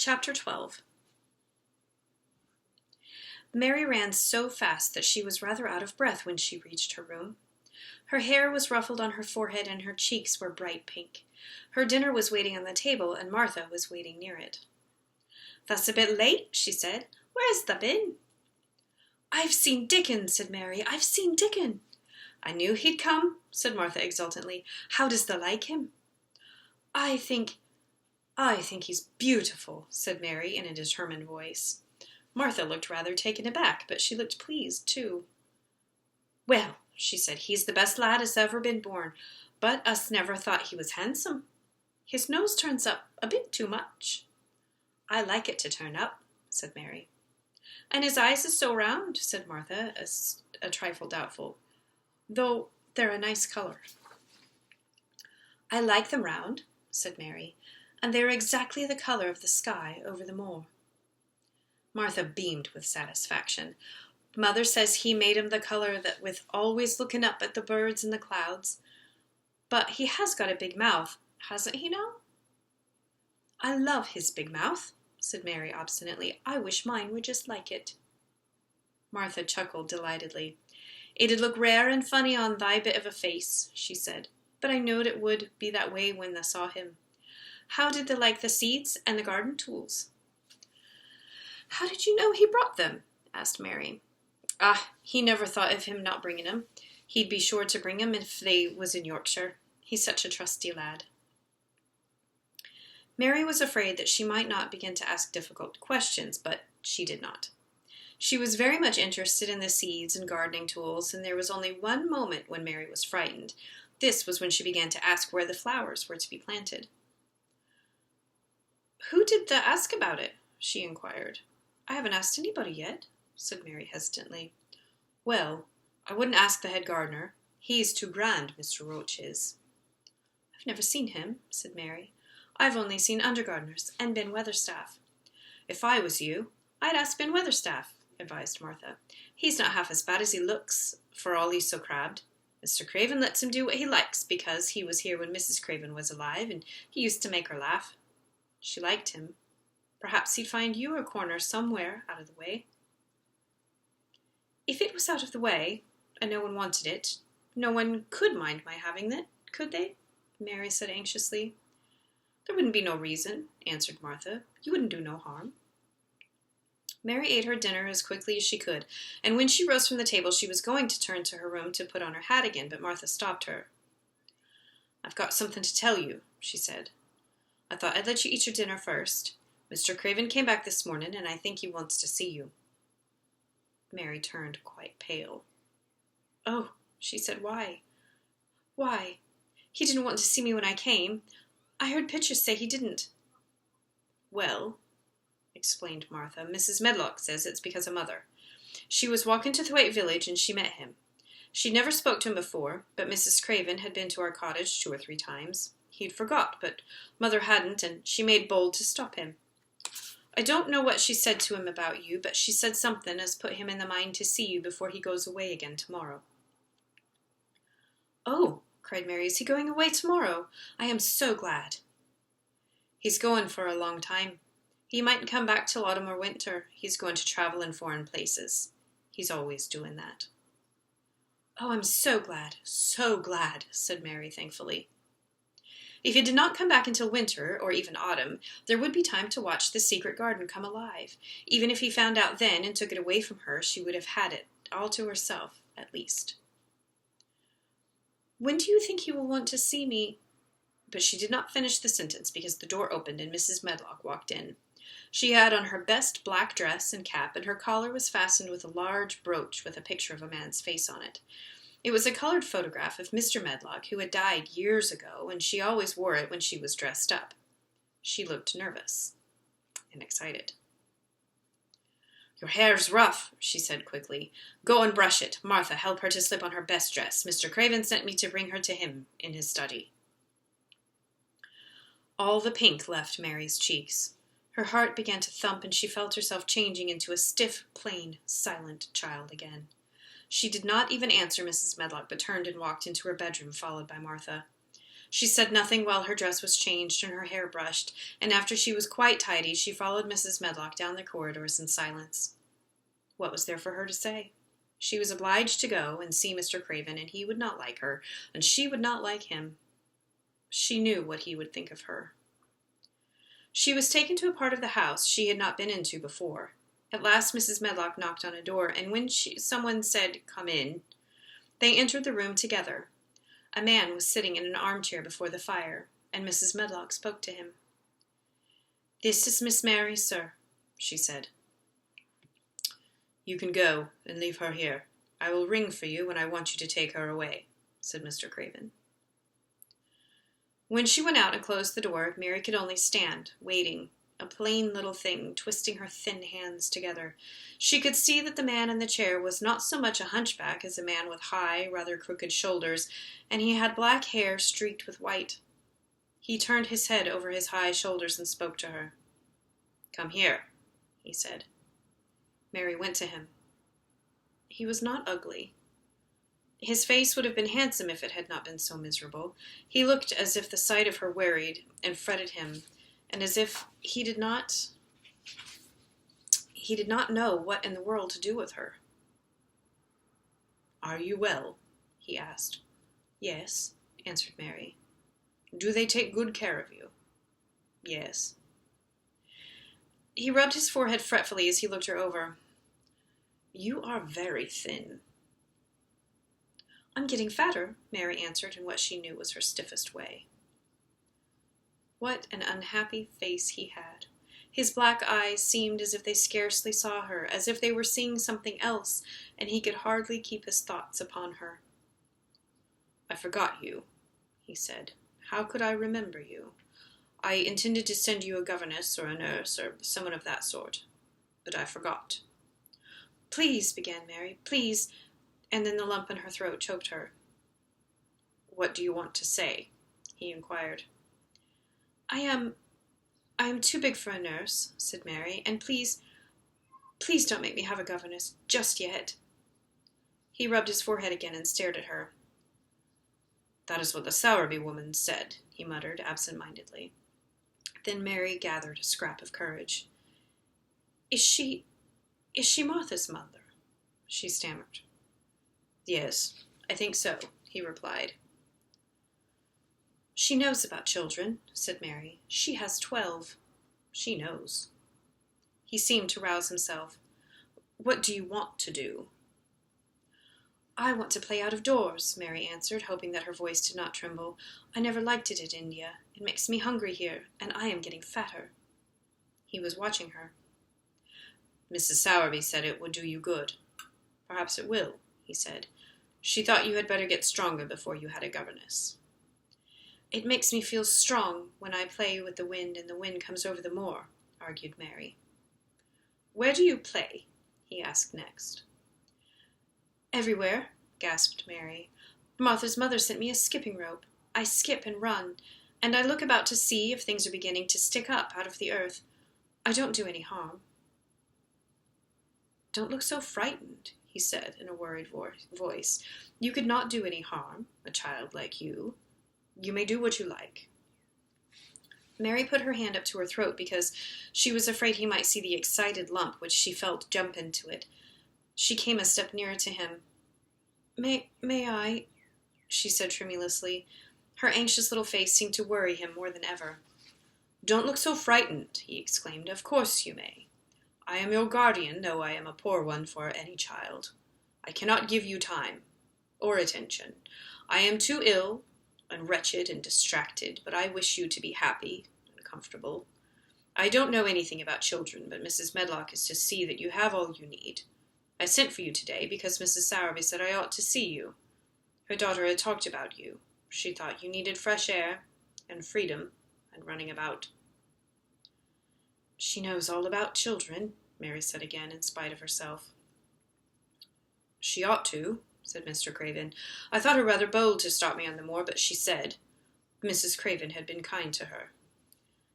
Chapter 12. Mary ran so fast that she was rather out of breath when she reached her room. Her hair was ruffled on her forehead and her cheeks were bright pink. Her dinner was waiting on the table and Martha was waiting near it. "That's a bit late," she said. "Where's thou been?" "I've seen Dickon," said Mary. "I've seen Dickon." "I knew he'd come," said Martha exultantly. "How does thou like him?" I think he's beautiful," said Mary in a determined voice. Martha looked rather taken aback, but she looked pleased, too. "Well," she said, "he's the best lad as ever been born, but us never thought he was handsome. His nose turns up a bit too much." "I like it to turn up," said Mary. "And his eyes is so round," said Martha, as a trifle doubtful, "though they're a nice colour." "I like them round," said Mary, "and they are exactly the colour of the sky over the moor." Martha beamed with satisfaction. "Mother says he made 'em the colour that with always looking up at the birds and the clouds. But he has got a big mouth, hasn't he now?" "I love his big mouth," said Mary obstinately. "I wish mine were just like it." Martha chuckled delightedly. "It'd look rare and funny on thy bit of a face," she said, "but I knowed it would be that way when thou saw him. How did thou like the seeds and the garden tools?" "How did you know he brought them?" asked Mary. He never thought of him not bringing 'em. He'd be sure to bring 'em if they was in Yorkshire. He's such a trusty lad." Mary was afraid that she might not begin to ask difficult questions, but she did not. She was very much interested in the seeds and gardening tools, and there was only one moment when Mary was frightened. This was when she began to ask where the flowers were to be planted. "Who did thou ask about it?" she inquired. "I haven't asked anybody yet," said Mary hesitantly. "Well, I wouldn't ask the head gardener. He's too grand, Mr. Roach is." "I've never seen him," said Mary. "I've only seen under-gardeners and Ben Weatherstaff." "If I was you, I'd ask Ben Weatherstaff," advised Martha. "He's not half as bad as he looks, for all he's so crabbed. Mr. Craven lets him do what he likes, because he was here when Mrs. Craven was alive, and he used to make her laugh. She liked him. Perhaps he'd find you a corner somewhere out of the way." "If it was out of the way, and no one wanted it, no one could mind my having it, could they?" Mary said anxiously. "There wouldn't be no reason," answered Martha. "You wouldn't do no harm." Mary ate her dinner as quickly as she could, and when she rose from the table she was going to turn to her room to put on her hat again, but Martha stopped her. "I've got something to tell you," she said. "I thought I'd let you eat your dinner first. Mr. Craven came back this morning, and I think he wants to see you." Mary turned quite pale. "Oh," she said, "why? Why? He didn't want to see me when I came. I heard Pitcher say he didn't." "Well," explained Martha, "Mrs. Medlock says it's because of Mother. She was walking to Thwaite Village and she met him. She'd never spoke to him before, but Mrs. Craven had been to our cottage 2 or 3 times. He'd forgot, but Mother hadn't, and she made bold to stop him. I don't know what she said to him about you, but she said something as put him in the mind to see you before he goes away again tomorrow." "Oh," cried Mary, "is he going away tomorrow? I am so glad." "He's going for a long time. He mightn't come back till autumn or winter. He's going to travel in foreign places. He's always doing that." "Oh, I'm so glad, said Mary thankfully. If he did not come back until winter, or even autumn, there would be time to watch the secret garden come alive. Even if he found out then and took it away from her, she would have had it all to herself, at least. "When do you think he will want to see me?" But she did not finish the sentence because the door opened and Mrs. Medlock walked in. She had on her best black dress and cap, and her collar was fastened with a large brooch with a picture of a man's face on it. It was a colored photograph of Mr. Medlock, who had died years ago, and she always wore it when she was dressed up. She looked nervous and excited. "Your hair's rough," she said quickly. "Go and brush it. Martha, help her to slip on her best dress. Mr. Craven sent me to bring her to him in his study." All the pink left Mary's cheeks. Her heart began to thump, and she felt herself changing into a stiff, plain, silent child again. She did not even answer Mrs. Medlock, but turned and walked into her bedroom, followed by Martha. She said nothing while her dress was changed and her hair brushed, and after she was quite tidy, she followed Mrs. Medlock down the corridors in silence. What was there for her to say? She was obliged to go and see Mr. Craven, and he would not like her, and she would not like him. She knew what he would think of her. She was taken to a part of the house she had not been into before. At last Mrs. Medlock knocked on a door, and when someone said, "Come in," they entered the room together. A man was sitting in an armchair before the fire, and Mrs. Medlock spoke to him. "This is Miss Mary, sir," she said. "You can go and leave her here. I will ring for you when I want you to take her away," said Mr. Craven. When she went out and closed the door, Mary could only stand, waiting, a plain little thing, twisting her thin hands together. She could see that the man in the chair was not so much a hunchback as a man with high, rather crooked shoulders, and he had black hair streaked with white. He turned his head over his high shoulders and spoke to her. "Come here," he said. Mary went to him. He was not ugly. His face would have been handsome if it had not been so miserable. He looked as if the sight of her worried and fretted him, and as if he did not know what in the world to do with her. "Are you well?" he asked. "Yes," answered Mary. "Do they take good care of you?" "Yes." He rubbed his forehead fretfully as he looked her over. "You are very thin." "I'm getting fatter," Mary answered in what she knew was her stiffest way. What an unhappy face he had. His black eyes seemed as if they scarcely saw her, as if they were seeing something else, and he could hardly keep his thoughts upon her. "I forgot you," he said. "How could I remember you? I intended to send you a governess or a nurse or someone of that sort, but I forgot." "Please," began Mary, "please," and then the lump in her throat choked her. "What do you want to say?" he inquired. I am too big for a nurse," said Mary, "and please don't make me have a governess just yet." He rubbed his forehead again and stared at her. "That is what the Sowerby woman said," he muttered absent-mindedly. Then Mary gathered a scrap of courage. Is she Martha's mother?" she stammered. "Yes, I think so," he replied. "She knows about children," said Mary. "She has 12. She knows." He seemed to rouse himself. "What do you want to do?" "I want to play out of doors," Mary answered, hoping that her voice did not tremble. "I never liked it in India. It makes me hungry here, and I am getting fatter." He was watching her. "Mrs. Sowerby said it would do you good." "Perhaps it will," he said. "She thought you had better get stronger before you had a governess." "It makes me feel strong when I play with the wind and the wind comes over the moor," argued Mary. "Where do you play?" he asked next. "Everywhere," gasped Mary. "Martha's mother sent me a skipping rope. I skip and run, and I look about to see if things are beginning to stick up out of the earth. I don't do any harm." "Don't look so frightened," he said in a worried voice. "You could not do any harm, a child like you. You may do what you like." Mary put her hand up to her throat because she was afraid he might see the excited lump which she felt jump into it. She came a step nearer to him. May I?" she said tremulously. Her anxious little face seemed to worry him more than ever. "Don't look so frightened," he exclaimed. "Of course you may. I am your guardian, though I am a poor one for any child. I cannot give you time or attention. I am too ill and wretched and distracted, but I wish you to be happy and comfortable. I don't know anything about children, but Mrs. Medlock is to see that you have all you need. I sent for you today because Mrs. Sowerby said I ought to see you. Her daughter had talked about you. She thought you needed fresh air and freedom and running about." "She knows all about children," Mary said again, in spite of herself. "She ought to," said Mr. Craven. "I thought her rather bold to stop me on the moor, but she said—" Mrs. Craven had been kind to her.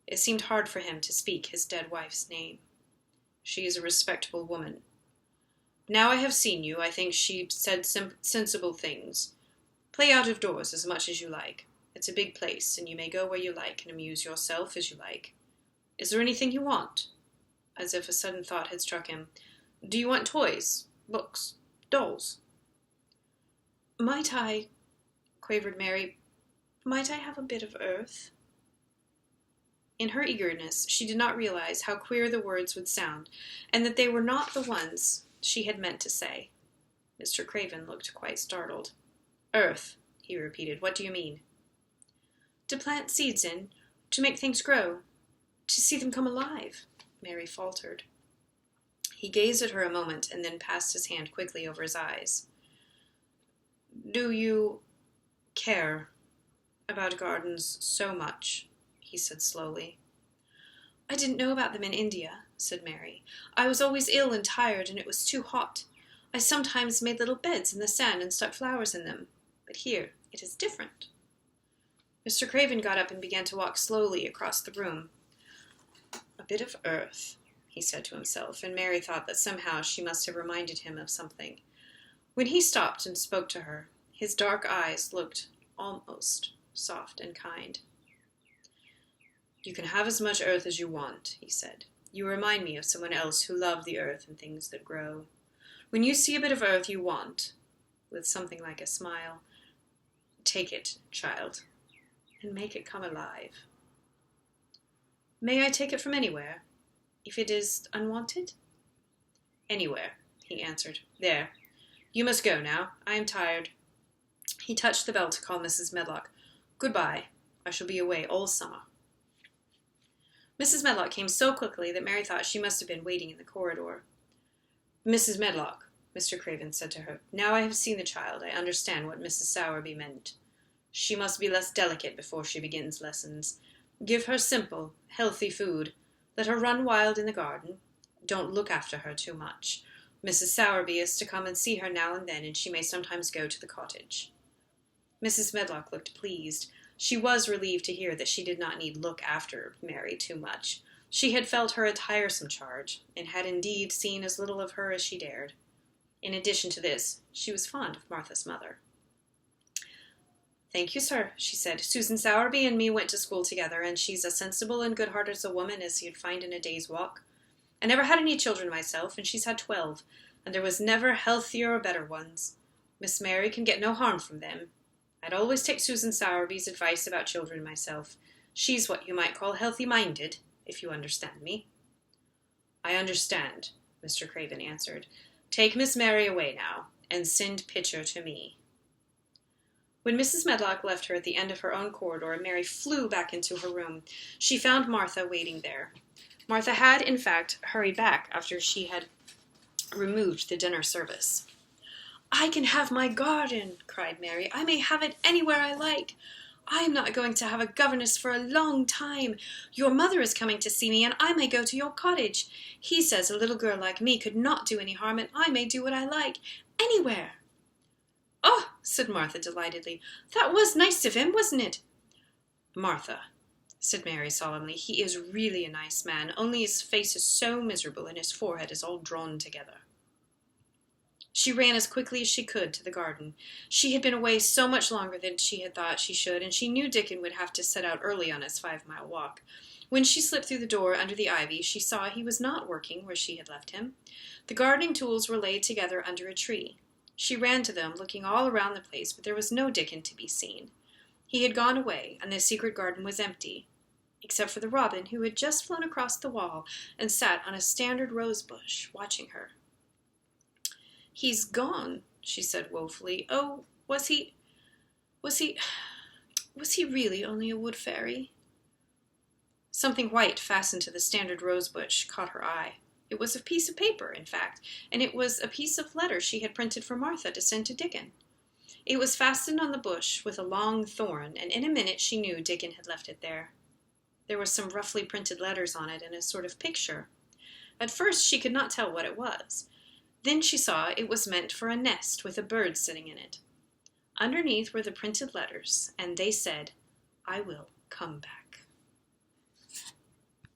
It seemed hard for him to speak his dead wife's name. "She is a respectable woman. Now I have seen you, I think she said sensible things. Play out of doors as much as you like. It's a big place, and you may go where you like and amuse yourself as you like. Is there anything you want?" As if a sudden thought had struck him. "Do you want toys, books, dolls?" "Might I," quavered Mary, "might I have a bit of earth?" In her eagerness, she did not realize how queer the words would sound, and that they were not the ones she had meant to say. Mr. Craven looked quite startled. "Earth," he repeated. "What do you mean?" "To plant seeds in, to make things grow, to see them come alive," Mary faltered. He gazed at her a moment and then passed his hand quickly over his eyes. "Do you care about gardens so much?" he said slowly. "I didn't know about them in India," said Mary. "I was always ill and tired, and it was too hot. I sometimes made little beds in the sand and stuck flowers in them. But here it is different." Mr. Craven got up and began to walk slowly across the room. "A bit of earth," he said to himself, and Mary thought that somehow she must have reminded him of something. When he stopped and spoke to her, his dark eyes looked almost soft and kind. "You can have as much earth as you want," he said. "You remind me of someone else who loved the earth and things that grow. When you see a bit of earth you want," with something like a smile, "take it, child, and make it come alive." "May I take it from anywhere, if it is unwanted?" "Anywhere," he answered. "There. You must go now. I am tired." He touched the bell to call Mrs. Medlock. "Goodbye. I shall be away all summer." Mrs. Medlock came so quickly that Mary thought she must have been waiting in the corridor. "Mrs. Medlock," Mr. Craven said to her, "now I have seen the child, I understand what Mrs. Sowerby meant. She must be less delicate before she begins lessons. Give her simple, healthy food. Let her run wild in the garden. Don't look after her too much. Mrs. Sowerby is to come and see her now and then, and she may sometimes go to the cottage." Mrs. Medlock looked pleased. She was relieved to hear that she did not need look after Mary too much. She had felt her a tiresome charge, and had indeed seen as little of her as she dared. In addition to this, she was fond of Martha's mother. "Thank you, sir," she said. "Susan Sowerby and me went to school together, and she's as sensible and good-hearted as a woman as you'd find in a day's walk. I never had any children myself, and she's had 12, and there was never healthier or better ones. Miss Mary can get no harm from them. I'd always take Susan Sowerby's advice about children myself. She's what you might call healthy-minded, if you understand me." "I understand," Mr. Craven answered. "Take Miss Mary away now, and send Pitcher to me." When Mrs. Medlock left her at the end of her own corridor, Mary flew back into her room. She found Martha waiting there. Martha had, in fact, hurried back after she had removed the dinner service. "I can have my garden," cried Mary. "I may have it anywhere I like. I am not going to have a governess for a long time. Your mother is coming to see me, and I may go to your cottage. He says a little girl like me could not do any harm, and I may do what I like, anywhere." "Oh," said Martha delightedly, "that was nice of him, wasn't it?" "Martha," said Mary solemnly, "he is really a nice man, only his face is so miserable, and his forehead is all drawn together." She ran as quickly as she could to the garden. She had been away so much longer than she had thought she should, and she knew Dickon would have to set out early on his 5-mile walk. When she slipped through the door under the ivy, she saw he was not working where she had left him. The gardening tools were laid together under a tree. She ran to them, looking all around the place, but there was no Dickon to be seen. He had gone away, and the secret garden was empty, except for the robin, who had just flown across the wall and sat on a standard rose bush, watching her. "He's gone," she said woefully. "Oh, was he really only a wood fairy?" Something white fastened to the standard rose bush caught her eye. It was a piece of paper, in fact, and it was a piece of letter she had printed for Martha to send to Dickon. It was fastened on the bush with a long thorn, and in a minute she knew Dickon had left it there. There were some roughly printed letters on it and a sort of picture. At first she could not tell what it was. Then she saw it was meant for a nest with a bird sitting in it. Underneath were the printed letters, and they said, "I will come back."